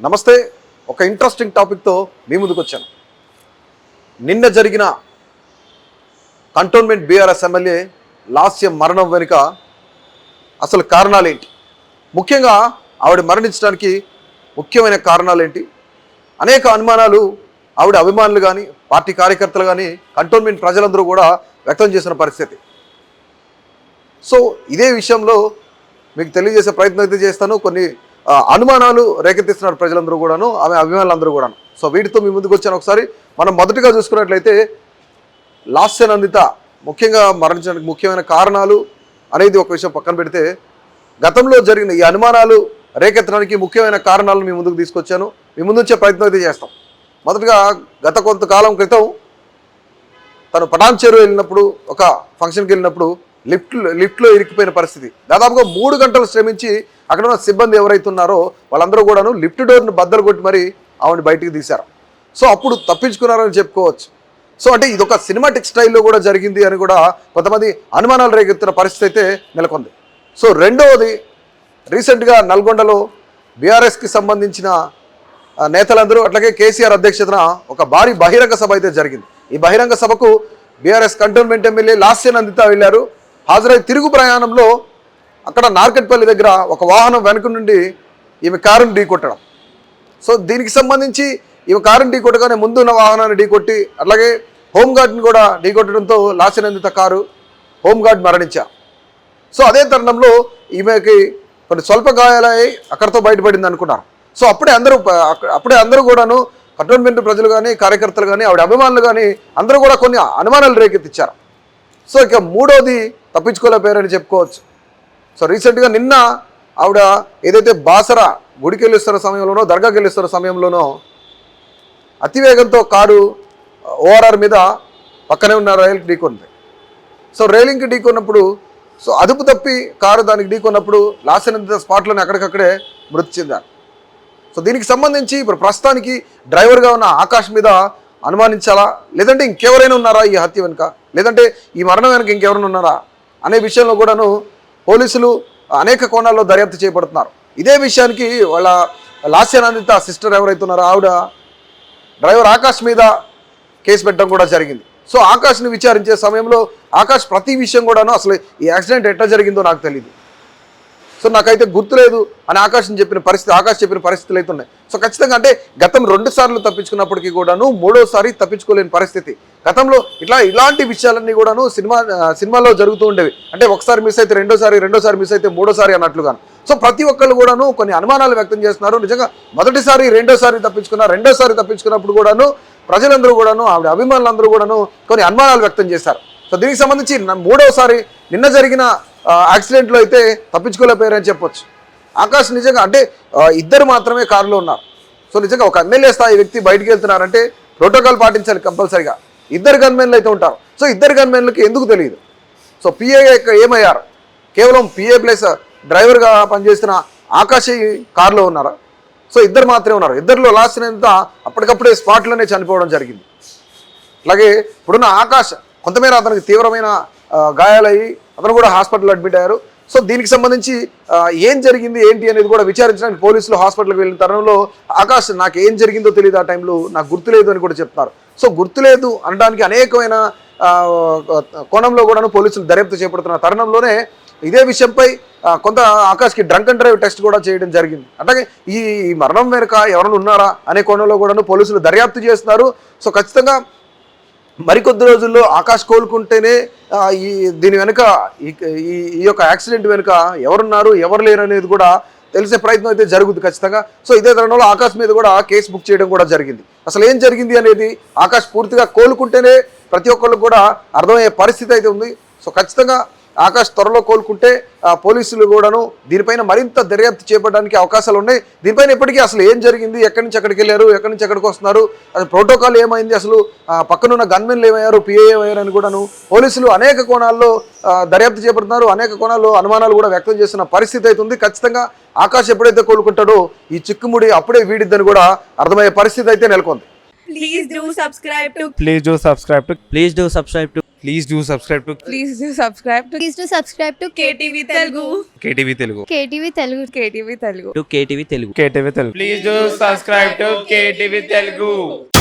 నమస్తే. ఒక ఇంట్రెస్టింగ్ టాపిక్తో మీ ముందుకు వచ్చాను. నిన్న జరిగిన కంటోన్మెంట్ బీఆర్ఎస్ ఎమ్మెల్యే లాస్య మరణం వెనుక అసలు కారణాలేంటి, ముఖ్యంగా ఆవిడ మరణించడానికి ముఖ్యమైన కారణాలేంటి, అనేక అనుమానాలు ఆవిడ అభిమానులు కానీ పార్టీ కార్యకర్తలు కానీ కంటోన్మెంట్ ప్రజలందరూ కూడా వ్యక్తం చేసిన పరిస్థితి. సో ఇదే విషయంలో మీకు తెలియజేసే ప్రయత్నం అయితే చేస్తాను. కొన్ని అనుమానాలు రేకెత్తిస్తున్నారు ప్రజలందరూ కూడాను, ఆమె అభిమానులందరూ కూడాను. సో వీటితో మీ ముందుకు వచ్చాను. ఒకసారి మనం మొదటిగా చూసుకున్నట్లయితే లాస్య నందిత ముఖ్యంగా మరణించడానికి ముఖ్యమైన కారణాలు అనేది ఒక విషయం పక్కన పెడితే, గతంలో జరిగిన ఈ అనుమానాలు రేకెత్తడానికి ముఖ్యమైన కారణాలను మీ ముందుకు తీసుకొచ్చాను. మీ ముందు వచ్చే ప్రయత్నం అయితే చేస్తాం. మొదటగా గత కొంతకాలం క్రితం తను పటాన్ చెరువు వెళ్ళినప్పుడు, ఒక ఫంక్షన్కి వెళ్ళినప్పుడు లిఫ్ట్లో ఇరికిపోయిన పరిస్థితి. దాదాపుగా 3 గంటలు శ్రమించి అక్కడ ఉన్న సిబ్బంది ఎవరైతే ఉన్నారో వాళ్ళందరూ కూడాను లిఫ్ట్ డోర్ని బద్దలు కొట్టి మరి ఆవిడ బయటికి తీశారు. సో అప్పుడు తప్పించుకున్నారని చెప్పుకోవచ్చు. సో అంటే ఇదొక సినిమాటిక్ స్టైల్లో కూడా జరిగింది అని కూడా కొంతమంది అనుమానాలు రేకెత్తిన పరిస్థితి అయితే నెలకొంది. సో రెండవది, రీసెంట్గా నల్గొండలో బీఆర్ఎస్కి సంబంధించిన నేతలందరూ అట్లాగే కేసీఆర్ అధ్యక్షతన ఒక భారీ బహిరంగ సభ అయితే జరిగింది. ఈ బహిరంగ సభకు BRS cantonment MLA Lasya Nandita వెళ్ళారు. హాజరై తిరుగు ప్రయాణంలో అక్కడ నార్కెట్పల్లి దగ్గర ఒక వాహనం వెనుక నుండి ఈమె కారును ఢీకొట్టడం. సో దీనికి సంబంధించి ఈమె కారును ఢీకొట్టగానే ముందున్న వాహనాన్ని ఢీకొట్టి అట్లాగే హోంగార్డ్ని కూడా ఢీకొట్టడంతో లాస్య నందిత కారు హోంగార్డ్ మరణించారు. సో అదే తరుణంలో ఈమెకి కొన్ని స్వల్ప గాయాలయ్యి అక్కడితో బయటపడింది అనుకున్నారు. సో అప్పుడే అందరూ కూడాను కంటోన్మెంట్ ప్రజలు కానీ కార్యకర్తలు కానీ ఆవిడ అభిమానులు కానీ అందరూ కూడా కొన్ని అనుమానాలు రేకెత్తిచ్చారు. సో ఇక మూడోది తప్పించుకోలేకపోయారని చెప్పుకోవచ్చు. సో రీసెంట్గా నిన్న ఆవిడ ఏదైతే బాసర గుడికి వెళ్ళిస్తున్న సమయంలోనో దర్గాకి వెళ్ళిస్తున్న సమయంలోనో అతివేగంతో కారు ఓఆర్ఆర్ మీద పక్కనే ఉన్న రైలుకి ఢీకొంది. సో రైలింగ్కి ఢీకొన్నప్పుడు అదుపు తప్పి కారు దానికి ఢీకొన్నప్పుడు లాస్య నందిత స్పాట్లోనే అక్కడికక్కడే మృతి చెందారు. సో దీనికి సంబంధించి ఇప్పుడు ప్రస్తుతానికి డ్రైవర్గా ఉన్న ఆకాష్ మీద అనుమానించాలా, లేదంటే ఇంకెవరైనా ఉన్నారా ఈ హత్య వెనుక, లేదంటే ఈ మరణం వెనుక ఇంకెవరైనా ఉన్నారా అనే విషయంలో కూడాను పోలీసులు అనేక కోణాల్లో దర్యాప్తు చేపడుతున్నారు. ఇదే విషయానికి వాళ్ళ లాస్య నందిత సిస్టర్ ఎవరైతే ఉన్నారో ఆవిడ డ్రైవర్ ఆకాష్ మీద కేసు పెట్టడం కూడా జరిగింది. సో ఆకాష్ని విచారించే సమయంలో ఆకాష్ ప్రతి విషయం కూడాను అసలు ఈ యాక్సిడెంట్ ఎట్లా జరిగిందో నాకు తెలియదు, సో నాకైతే గుర్తులేదు అని ఆకాష్ చెప్పిన పరిస్థితులు అయితే ఉన్నాయి. సో ఖచ్చితంగా అంటే గతం 2 సార్లు తప్పించుకున్నప్పటికీ కూడాను 3వ సారి తప్పించుకోలేని పరిస్థితి. గతంలో ఇలాంటి విషయాలన్నీ కూడాను సినిమాలో జరుగుతూ ఉండేవి. అంటే ఒకసారి మిస్ అయితే రెండోసారి మిస్ అయితే 3వసారి అన్నట్లుగాను. సో ప్రతి ఒక్కళ్ళు కూడాను కొన్ని అనుమానాలు వ్యక్తం చేస్తున్నారు. నిజంగా మొదటిసారి రెండోసారి తప్పించుకున్నప్పుడు కూడాను ప్రజలందరూ కూడాను ఆవిడ అభిమానులందరూ కూడాను కొన్ని అనుమానాలు వ్యక్తం చేశారు. సో దీనికి సంబంధించి 3వసారి నిన్న జరిగిన యాక్సిడెంట్లో అయితే తప్పించుకోలేకపోయారని చెప్పొచ్చు. ఆకాష్ నిజంగా అంటే ఇద్దరు మాత్రమే కారులో ఉన్నారు. సో నిజంగా ఒక ఎమ్మెల్యే స్థాయి వ్యక్తి బయటికి వెళ్తున్నారంటే ప్రోటోకాల్ పాటించాలి కంపల్సరిగా. 2 గన్మెన్లు అయితే ఉంటారు. సో 2 గన్మెన్లకి ఎందుకు తెలియదు? సో పిఏ ఏమయ్యారు? కేవలం పిఏ ప్లస్ డ్రైవర్గా పనిచేసిన ఆకాష్ కారులో ఉన్నారా? సో 2 మాత్రమే ఉన్నారు. 2లో లాస్ట్ నందిత అప్పటికప్పుడే స్పాట్లోనే చనిపోవడం జరిగింది. అలాగే ఇప్పుడున్న ఆకాష్ కొంతమేర అతనికి తీవ్రమైన గాయాలయ్యి అతను కూడా హాస్పిటల్లో అడ్మిట్ అయ్యారు. సో దీనికి సంబంధించి ఏం జరిగింది ఏంటి అనేది కూడా విచారించడానికి పోలీసులు హాస్పిటల్కి వెళ్ళిన తరుణంలో ఆకాష్ నాకు ఏం జరిగిందో తెలియదు, ఆ టైంలో నాకు గుర్తులేదు అని కూడా చెప్తున్నారు. సో గుర్తులేదు అనడానికి అనేకమైన కోణంలో కూడాను పోలీసులు దర్యాప్తు చేపడుతున్న తరుణంలోనే ఇదే విషయంపై కొంత ఆకాష్కి డ్రంక్ అండ్ డ్రైవ్ టెస్ట్ కూడా చేయడం జరిగింది. అట్లాగే ఈ మరణం వెనుక ఎవరైనా ఉన్నారా అనే కోణంలో కూడాను పోలీసులు దర్యాప్తు చేస్తున్నారు. సో ఖచ్చితంగా మరికొద్ది రోజుల్లో ఆకాష్ కోలుకుంటేనే దీని వెనుక ఈ యొక్క యాక్సిడెంట్ వెనుక ఎవరున్నారు ఎవరు లేరు అనేది కూడా తెలిసే ప్రయత్నం అయితే జరుగుతుంది ఖచ్చితంగా. సో ఇదే తరుణంలో ఆకాష్ మీద కూడా కేసు బుక్ చేయడం కూడా జరిగింది. అసలు ఏం జరిగింది అనేది ఆకాష్ పూర్తిగా కోలుకుంటేనే ప్రతి ఒక్కళ్ళు కూడా అర్థమయ్యే పరిస్థితి అయితే ఉంది. సో ఖచ్చితంగా ఆకాష్ త్వరలో కోలుకుంటే పోలీసులు కూడాను దీనిపైన మరింత దర్యాప్తు చేపట్టడానికి అవకాశాలు ఉన్నాయి. దీనిపైన ఇప్పటికీ అసలు ఏం జరిగింది, ఎక్కడి నుంచి ఎక్కడికి వెళ్ళారు, ఎక్కడి నుంచి ఎక్కడికి వస్తున్నారు, అసలు ప్రోటోకాల్ ఏమైంది, అసలు పక్కనున్న గన్మెన్లు ఏమయ్యారు, పిఏ ఏమయ్యారు అని కూడాను పోలీసులు అనేక కోణాల్లో దర్యాప్తు చేపడుతున్నారు. అనేక కోణాల్లో అనుమానాలు కూడా వ్యక్తం చేస్తున్న పరిస్థితి అయితే ఉంది. ఖచ్చితంగా ఆకాష్ ఎప్పుడైతే కోలుకుంటాడో ఈ చిక్కుముడి అప్పుడే వీడిద్దని కూడా అర్థమయ్యే పరిస్థితి అయితే నెలకొంది. Please do subscribe to Please do subscribe to Please do subscribe to Please do subscribe to KTV Telugu. KTV Telugu. KTV Telugu. KTV Telugu. to KTV Telugu. KTV Telugu. Please do subscribe to KTV Telugu.